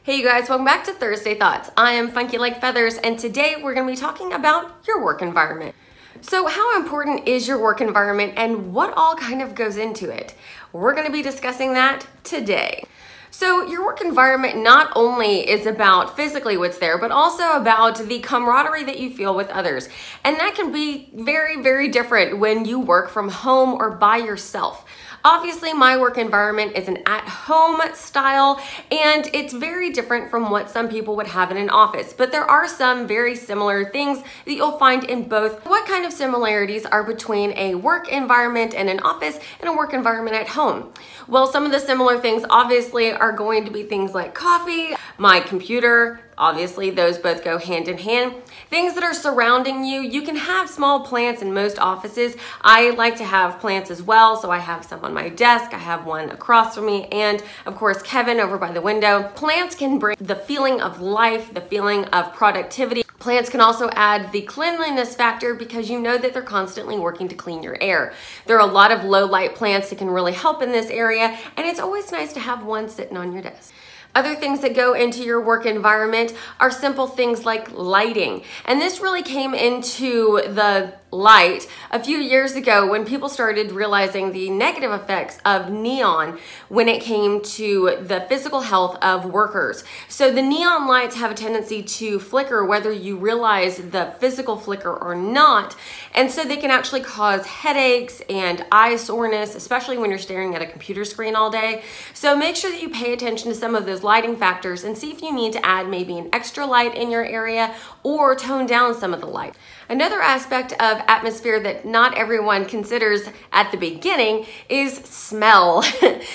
Hey you guys, welcome back to Thursday Thoughts. I am Funky Like Feathers, and today we're going to be talking about your work environment. So how important is your work environment and what all kind of goes into it? We're going to be discussing that today. So your work environment not only is about physically what's there, but also about the camaraderie that you feel with others. And that can be very, very different when you work from home or by yourself. Obviously, my work environment is an at-home style, and it's very different from what some people would have in an office. But there are some very similar things that you'll find in both. What kind of similarities are between a work environment in an office and a work environment at home? Well, some of the similar things obviously are going to be things like coffee, my computer. Obviously, those both go hand in hand. Things that are surrounding you. You can have small plants in most offices. I like to have plants as well, so I have some on my desk. I have one across from me, and of course, Kevin over by the window. Plants can bring the feeling of life, the feeling of productivity. Plants can also add the cleanliness factor because you know that they're constantly working to clean your air. There are a lot of low light plants that can really help in this area, and it's always nice to have one sitting on your desk. Other things that go into your work environment are simple things like lighting. And this really came into the light a few years ago when people started realizing the negative effects of neon when it came to the physical health of workers. So the neon lights have a tendency to flicker whether you realize the physical flicker or not. And so they can actually cause headaches and eye soreness, especially when you're staring at a computer screen all day. So make sure that you pay attention to some of those lighting factors and see if you need to add maybe an extra light in your area or tone down some of the light. Another aspect of atmosphere that not everyone considers at the beginning is smell.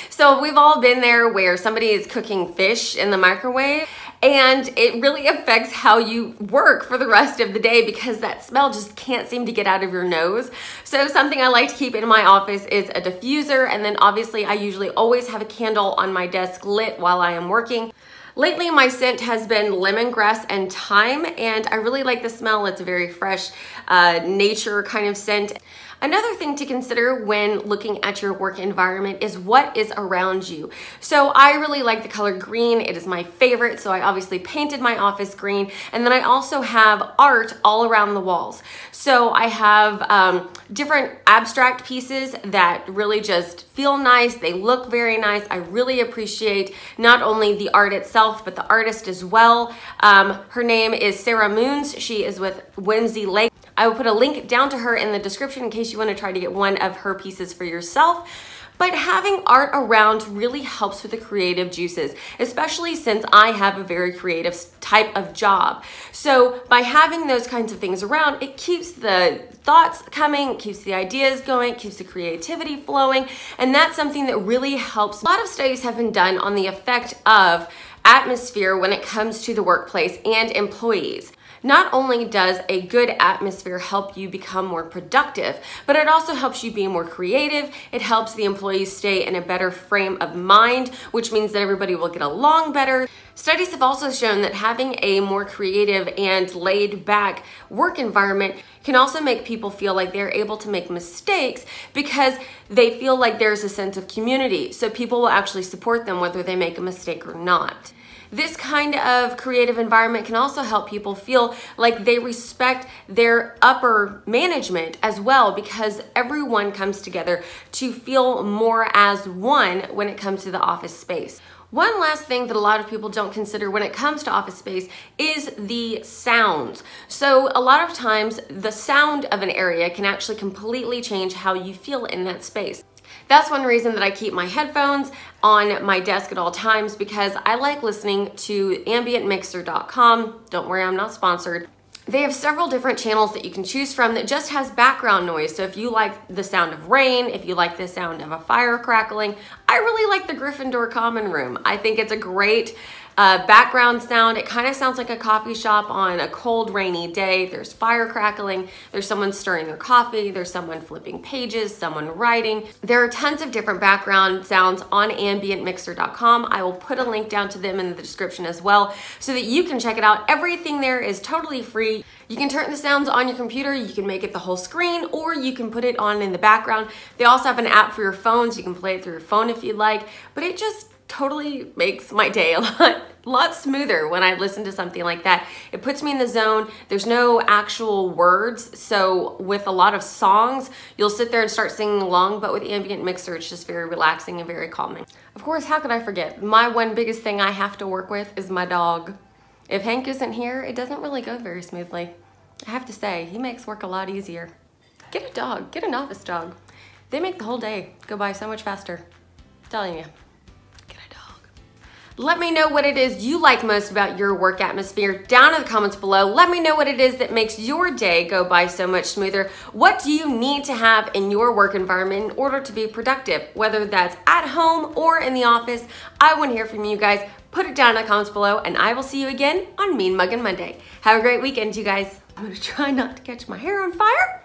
So we've all been there where somebody is cooking fish in the microwave, and it really affects how you work for the rest of the day because that smell just can't seem to get out of your nose. So something I like to keep in my office is a diffuser, and then obviously I usually always have a candle on my desk lit while I am working. Lately, my scent has been lemongrass and thyme, and I really like the smell. It's a very fresh, nature kind of scent. Another thing to consider when looking at your work environment is what is around you. So I really like the color green. It is my favorite, so I obviously painted my office green, and then I also have art all around the walls. So I have different abstract pieces that really just feel nice. They look very nice. I really appreciate not only the art itself, but the artist as well. Her name is Sarah Moons. She is with Whimsy Lake. I will put a link down to her in the description in case you want to try to get one of her pieces for yourself. But having art around really helps with the creative juices, especially since I have a very creative type of job. So by having those kinds of things around, it keeps the thoughts coming, it keeps the ideas going, it keeps the creativity flowing, and that's something that really helps. A lot of studies have been done on the effect of atmosphere when it comes to the workplace and employees. Not only does a good atmosphere help you become more productive, but it also helps you be more creative. It helps the employees stay in a better frame of mind, which means that everybody will get along better. Studies have also shown that having a more creative and laid back work environment can also make people feel like they're able to make mistakes because they feel like there's a sense of community. So people will actually support them whether they make a mistake or not. This kind of creative environment can also help people feel like they respect their upper management as well because everyone comes together to feel more as one when it comes to the office space. One last thing that a lot of people don't consider when it comes to office space is the sound. So a lot of times the sound of an area can actually completely change how you feel in that space. That's one reason that I keep my headphones on my desk at all times because I like listening to ambientmixer.com. Don't worry, I'm not sponsored. They have several different channels that you can choose from that just has background noise. So if you like the sound of rain, if you like the sound of a fire crackling, I really like the Gryffindor Common Room. I think it's a great background sound. It kind of sounds like a coffee shop on a cold, rainy day. There's fire crackling, there's someone stirring their coffee, there's someone flipping pages, someone writing. There are tons of different background sounds on ambientmixer.com. I will put a link down to them in the description as well so that you can check it out. Everything there is totally free. You can turn the sounds on your computer, you can make it the whole screen, or you can put it on in the background. They also have an app for your phone, so you can play it through your phone if you'd like, but it just totally makes my day a lot smoother when I listen to something like that. It puts me in the zone. There's no actual words. So with a lot of songs, you'll sit there and start singing along, but with Ambient Mixer, it's just very relaxing and very calming. Of course, how could I forget? My one biggest thing I have to work with is my dog. If Hank isn't here, it doesn't really go very smoothly. I have to say, he makes work a lot easier. Get a dog, get an office dog. They make the whole day go by so much faster. I'm telling you. Let me know what it is you like most about your work atmosphere down in the comments below. Let me know what it is that makes your day go by so much smoother. What do you need to have in your work environment in order to be productive? Whether that's at home or in the office, I want to hear from you guys. Put it down in the comments below, and I will see you again on Mean Muggin' Monday. Have a great weekend, you guys. I'm gonna try not to catch my hair on fire.